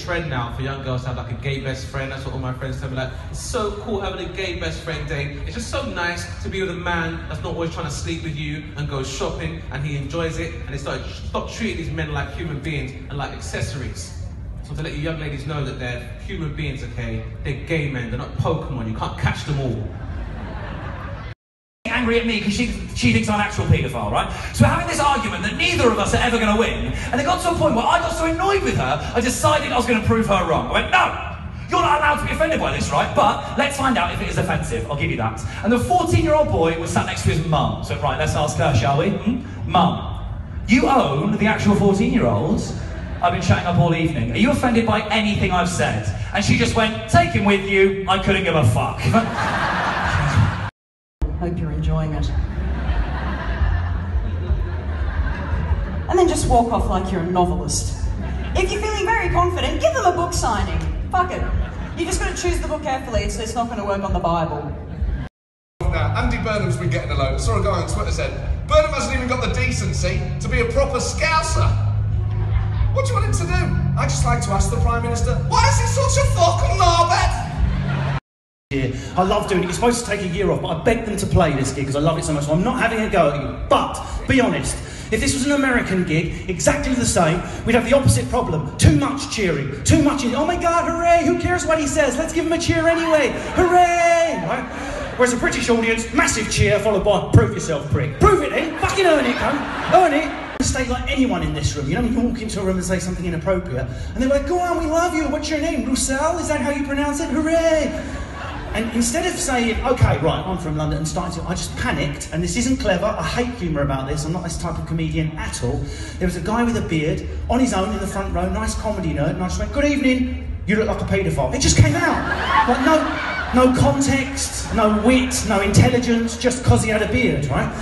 trend now for young girls to have like a gay best friend. That's what all my friends tell me. Like, it's so cool having a gay best friend date. It's just so nice to be with a man that's not always trying to sleep with you and go shopping, and he enjoys it. And they stop treating these men like human beings and like accessories. So to let you young ladies know that they're human beings, okay? They're gay men, they're not Pokemon, you can't catch them all. Angry at me because she thinks I'm an actual paedophile, right? So we're having this argument that neither of us are ever going to win, and it got to a point where I got so annoyed with her, I decided I was going to prove her wrong. I went, no! You're not allowed to be offended by this, right? But let's find out if it is offensive, I'll give you that. And the 14-year-old boy was sat next to his mum. So right, let's ask her, shall we? Mum, you own the actual 14-year-olds? I've been chatting up all evening. Are you offended by anything I've said? And she just went, take him with you, I couldn't give a fuck. Hope you're enjoying it. And then just walk off like you're a novelist. If you're feeling very confident, give them a book signing. Fuck it. You just got to choose the book carefully, it's not going to work on the Bible. Now, Andy Burnham's been getting a load. I saw a guy on Twitter said, Burnham hasn't even got the decency to be a proper scouser. What do you want him to do? I'd just like to ask the Prime Minister, why is he such a fucking knobhead? I love doing it. You're supposed to take a year off, but I begged them to play this gig because I love it so much, so I'm not having a go at you. But, be honest, if this was an American gig, exactly the same, we'd have the opposite problem. Too much cheering. Too much, oh my God, hooray, who cares what he says? Let's give him a cheer anyway. Hooray! Right? Whereas a British audience, massive cheer, followed by, prove yourself, prick. Prove it then, fucking earn it, cunt. Earn it. Stay like anyone in this room. You know, you walk into a room and say something inappropriate, and they're like, go on, we love you. What's your name? Roussel? Is that how you pronounce it? Hooray! And instead of saying, okay, right, I'm from London, and starting to, I just panicked, and this isn't clever, I hate humour about this, I'm not this type of comedian at all. There was a guy with a beard, on his own in the front row, nice comedy nerd, and I just went, good evening, you look like a paedophile. It just came out. Like, no context, no wit, no intelligence, just because he had a beard, right?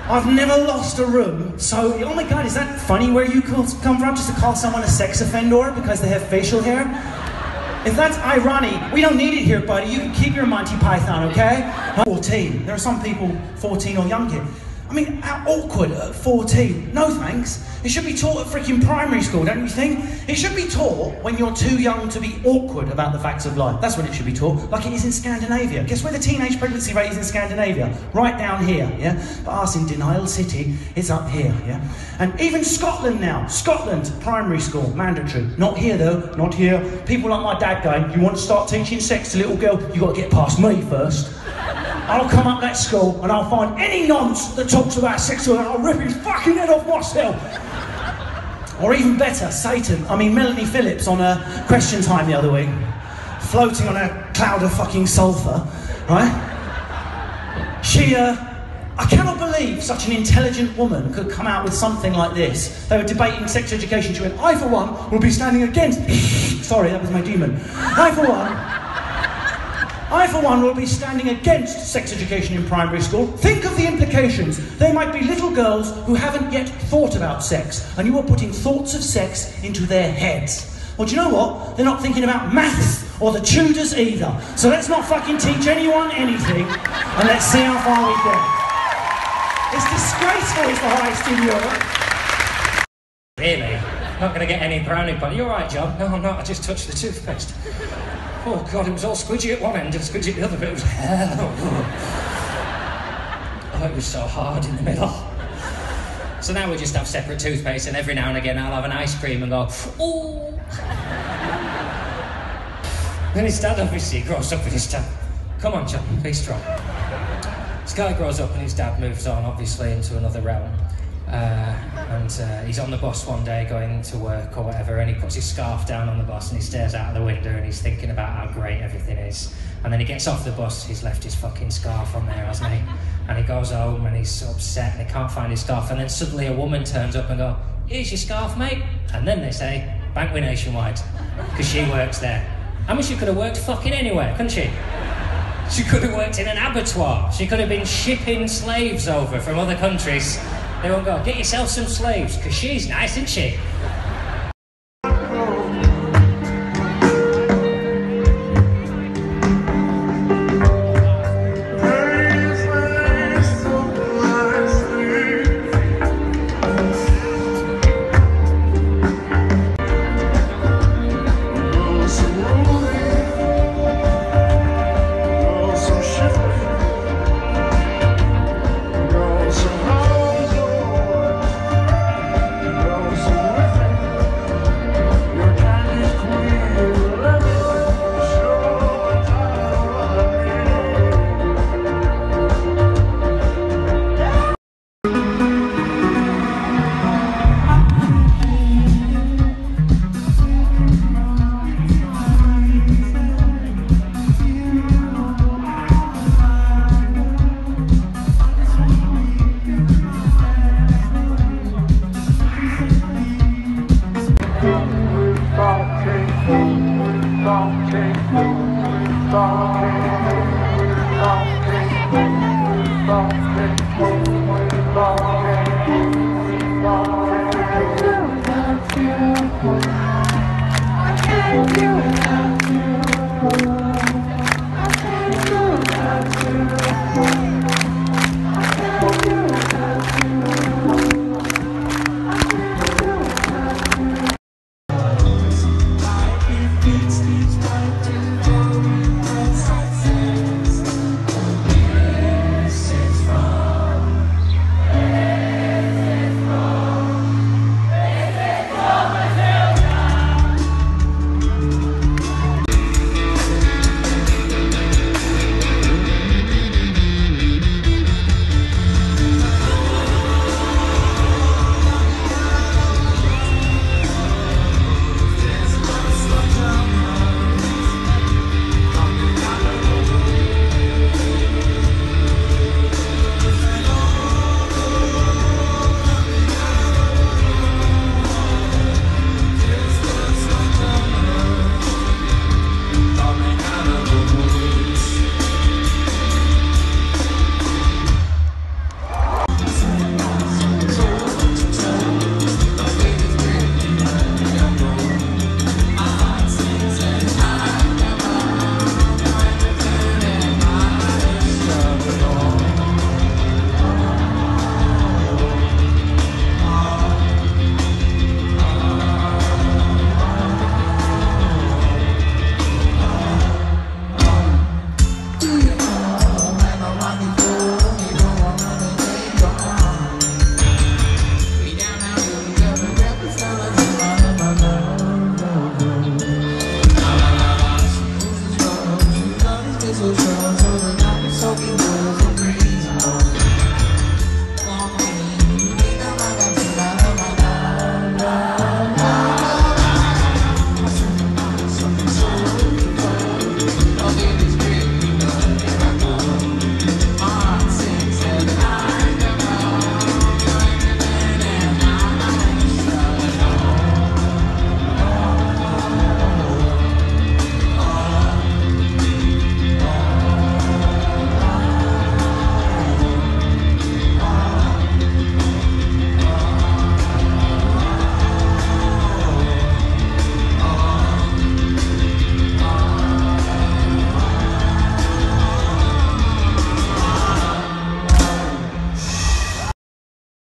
I've never lost a room, so, oh my God, is that funny where you come from, just to call someone a sex offender because they have facial hair? If that's irony, we don't need it here, buddy. You can keep your Monty Python, okay? 14. There are some people 14 or younger. I mean, how awkward at 14. No thanks. It should be taught at freaking primary school, don't you think? It should be taught when you're too young to be awkward about the facts of life. That's when it should be taught, like it is in Scandinavia. Guess where the teenage pregnancy rate is in Scandinavia? Right down here, yeah? But us in Denial City, it's up here, yeah? And even Scotland now. Scotland, primary school, mandatory. Not here though, not here. People like my dad going, you want to start teaching sex to little girl? You got to get past me first. I'll come up that school and I'll find any nonce that talks about sex and I'll rip his fucking head off myself. Or even better, Melanie Phillips on a Question Time the other week, floating on a cloud of fucking sulphur, right? She, I cannot believe such an intelligent woman could come out with something like this. They were debating sex education. She went, I for one will be standing against... Sorry, that was my demon. I for one will be standing against sex education in primary school. Think of the implications. There might be little girls who haven't yet thought about sex, and you are putting thoughts of sex into their heads. Well, do you know what? They're not thinking about maths or the Tudors either. So let's not fucking teach anyone anything, and let's see how far we get. It's disgraceful, it's the highest in Europe. Really? Not going to get any brownie bunny. You all right, John? No, I'm not. I just touched the toothpaste. Oh, God, it was all squidgy at one end and squidgy at the other, but it was hell. Oh, it was so hard in the middle. So now we just have separate toothpaste, and every now and again I'll have an ice cream and go, ooh. Then his dad obviously grows up with his dad. Come on, John, be strong. This guy grows up and his dad moves on, obviously, into another realm. And he's on the bus one day going to work or whatever, and he puts his scarf down on the bus and he stares out of the window and he's thinking about how great everything is. And then he gets off the bus, he's left his fucking scarf on there, hasn't he? And he goes home and he's upset and he can't find his scarf, and then suddenly a woman turns up and goes, here's your scarf, mate. And then they say, Bankway Nationwide, because she works there. I mean, she could have worked fucking anywhere, couldn't she? She could have worked in an abattoir. She could have been shipping slaves over from other countries. They won't go, get yourself some slaves, because she's nice, isn't she?